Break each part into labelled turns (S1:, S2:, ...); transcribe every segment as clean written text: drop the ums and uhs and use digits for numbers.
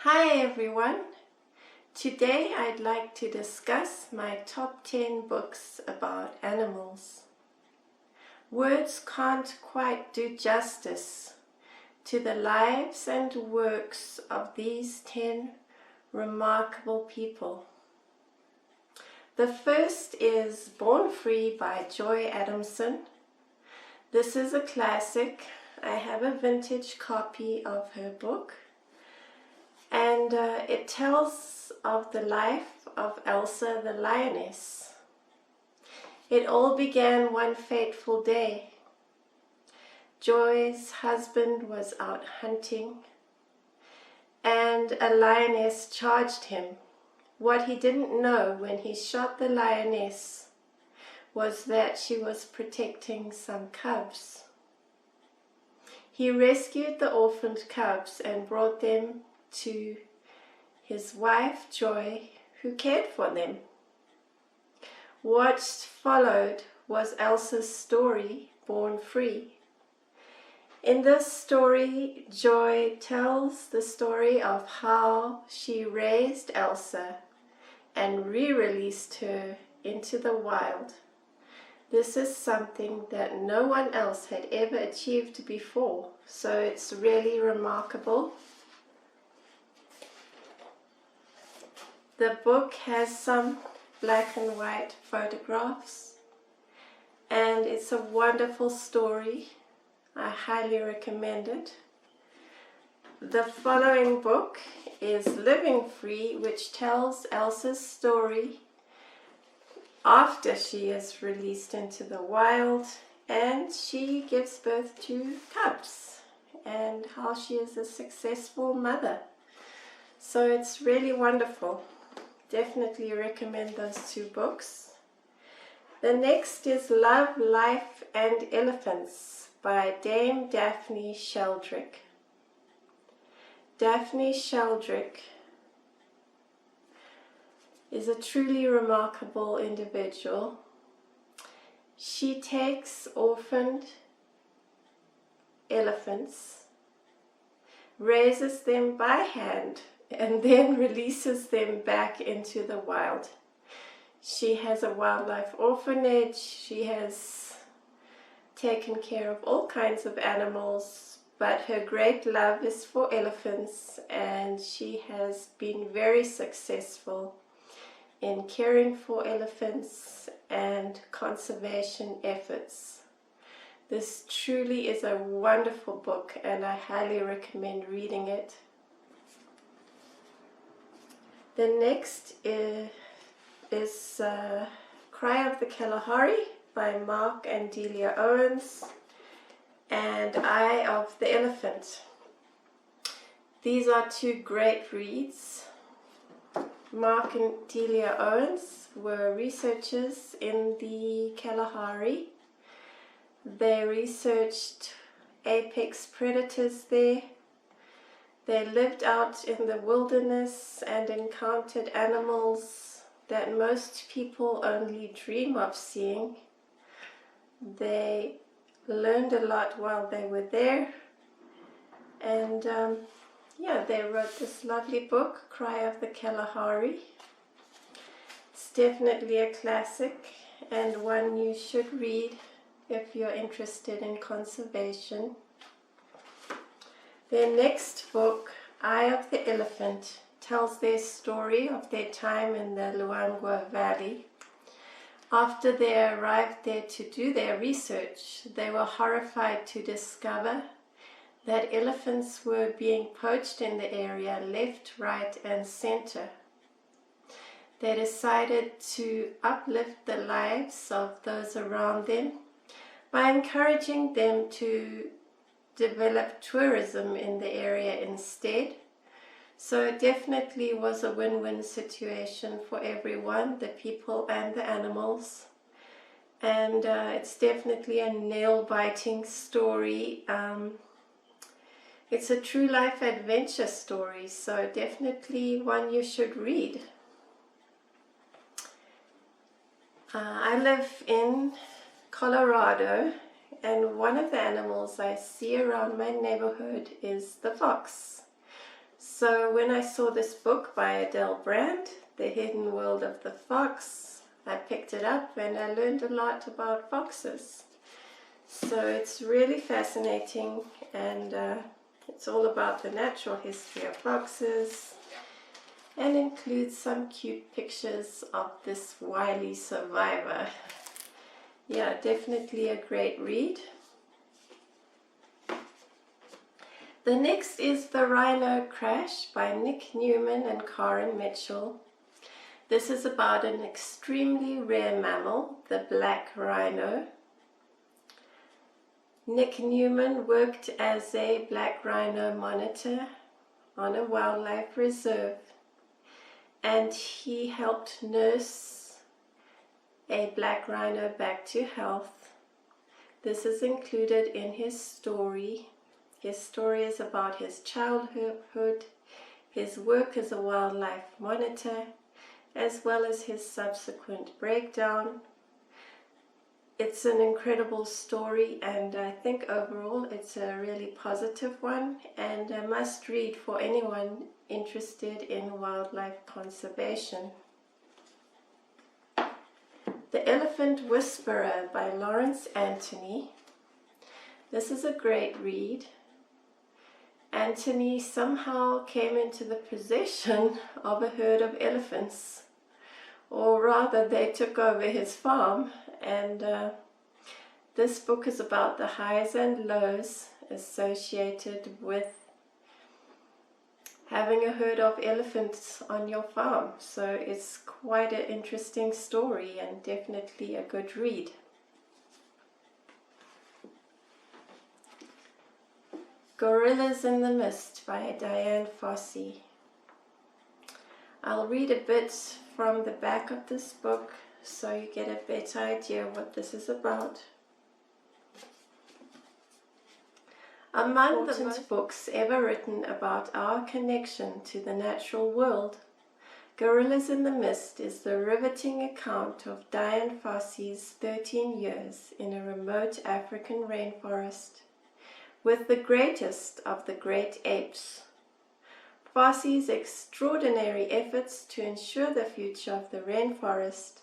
S1: Hi everyone! Today I'd like to discuss my top 10 books about animals. Words can't quite do justice to the lives and works of these 10 remarkable people. The first is Born Free by Joy Adamson. This is a classic. I have a vintage copy of her book. And it tells of the life of Elsa the lioness. It all began one fateful day. Joy's husband was out hunting, and a lioness charged him. What he didn't know when he shot the lioness was that she was protecting some cubs. He rescued the orphaned cubs and brought them to his wife Joy, who cared for them. What followed was Elsa's story, Born Free. In this story, Joy tells the story of how she raised Elsa and re-released her into the wild. This is something that no one else had ever achieved before, so it's really remarkable. The book has some black and white photographs, and it's a wonderful story. I highly recommend it. The following book is Living Free, which tells Elsa's story after she is released into the wild and she gives birth to cubs, and how she is a successful mother. So it's really wonderful. Definitely recommend those two books. The next is Love, Life and Elephants by Dame Daphne Sheldrick. Daphne Sheldrick is a truly remarkable individual. She takes orphaned elephants, raises them by hand, and then releases them back into the wild. She has a wildlife orphanage. She has taken care of all kinds of animals, but her great love is for elephants, and she has been very successful in caring for elephants and conservation efforts. This truly is a wonderful book, and I highly recommend reading it. The next is Cry of the Kalahari by Mark and Delia Owens, and Eye of the Elephant. These are two great reads. Mark and Delia Owens were researchers in the Kalahari. They researched apex predators there. They lived out in the wilderness and encountered animals that most people only dream of seeing. They learned a lot while they were there, and they wrote this lovely book, Cry of the Kalahari. It's definitely a classic and one you should read if you're interested in conservation. Their next book, Eye of the Elephant, tells their story of their time in the Luangwa Valley. After they arrived there to do their research, they were horrified to discover that elephants were being poached in the area left, right and center. They decided to uplift the lives of those around them by encouraging them to develop tourism in the area instead. So it definitely was a win-win situation for everyone, the people and the animals. And it's definitely a nail-biting story. It's a true life adventure story, so definitely one you should read. I live in Colorado, and one of the animals I see around my neighborhood is the fox. So when I saw this book by Adele Brand, The Hidden World of the Fox, I picked it up and I learned a lot about foxes. So it's really fascinating, and it's all about the natural history of foxes, and includes some cute pictures of this wily survivor. Yeah, definitely a great read. The next is The Rhino Crash by Nick Newman and Karen Mitchell. This is about an extremely rare mammal, the black rhino. Nick Newman worked as a black rhino monitor on a wildlife reserve, and he helped nurse a black rhino back to health. This is included in his story. His story is about his childhood, his work as a wildlife monitor, as well as his subsequent breakdown. It's an incredible story, and I think overall it's a really positive one and a must read for anyone interested in wildlife conservation. The Elephant Whisperer by Lawrence Anthony. This is a great read. Anthony somehow came into the possession of a herd of elephants, or rather they took over his farm, and this book is about the highs and lows associated with having a herd of elephants on your farm. So it's quite an interesting story and definitely a good read. Gorillas in the Mist by Diane Fossey. I'll read a bit from the back of this book so you get a better idea what this is about. Among the most books ever written about our connection to the natural world, Gorillas in the Mist is the riveting account of Diane Fossey's 13 years in a remote African rainforest with the greatest of the great apes. Fossey's extraordinary efforts to ensure the future of the rainforest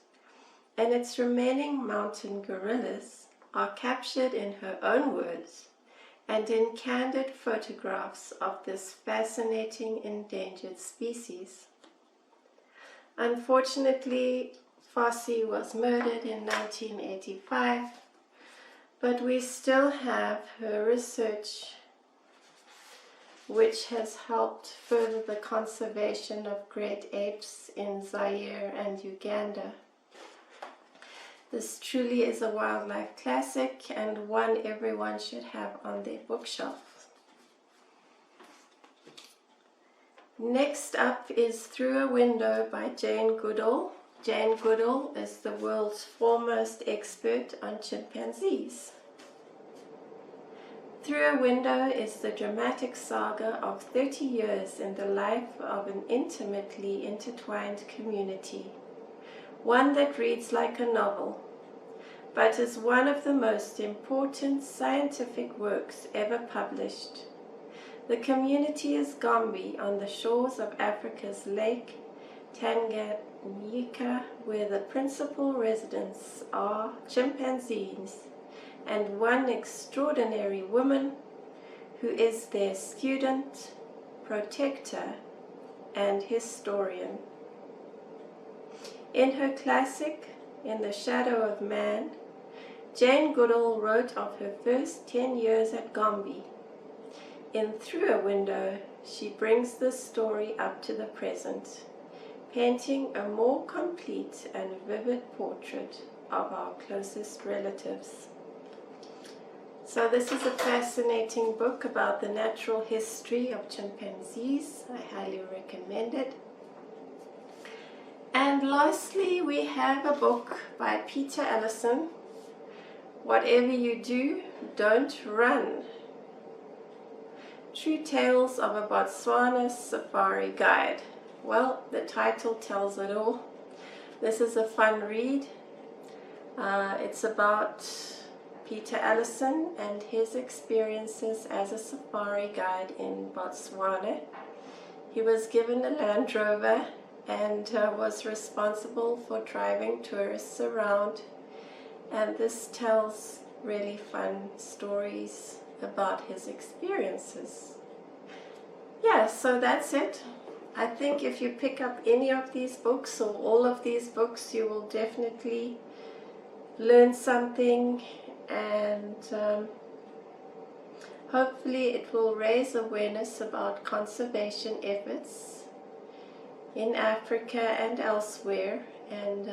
S1: and its remaining mountain gorillas are captured in her own words and in candid photographs of this fascinating endangered species. Unfortunately, Fossey was murdered in 1985, but we still have her research, which has helped further the conservation of great apes in Zaire and Uganda. This truly is a wildlife classic and one everyone should have on their bookshelf. Next up is Through a Window by Jane Goodall. Jane Goodall is the world's foremost expert on chimpanzees. Through a Window is the dramatic saga of 30 years in the life of an intimately intertwined community, one that reads like a novel, but is one of the most important scientific works ever published. The community is Gombe on the shores of Africa's Lake Tanganyika, where the principal residents are chimpanzees and one extraordinary woman who is their student, protector, and historian. In her classic, In the Shadow of Man, Jane Goodall wrote of her first 10 years at Gombe. In Through a Window, she brings this story up to the present, painting a more complete and vivid portrait of our closest relatives. So this is a fascinating book about the natural history of chimpanzees. I highly recommend it. And lastly, we have a book by Peter Allison, Whatever You Do, Don't Run. True Tales of a Botswana Safari Guide. Well, the title tells it all. This is a fun read. It's about Peter Allison and his experiences as a safari guide in Botswana. He was given a Land Rover and was responsible for driving tourists around, and this tells really fun stories about his experiences. Yeah, so that's it. I think if you pick up any of these books or all of these books, you will definitely learn something, and hopefully it will raise awareness about conservation efforts in Africa and elsewhere, and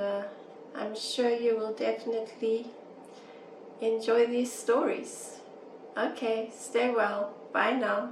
S1: I'm sure you will definitely enjoy these stories. Okay, stay well. Bye now.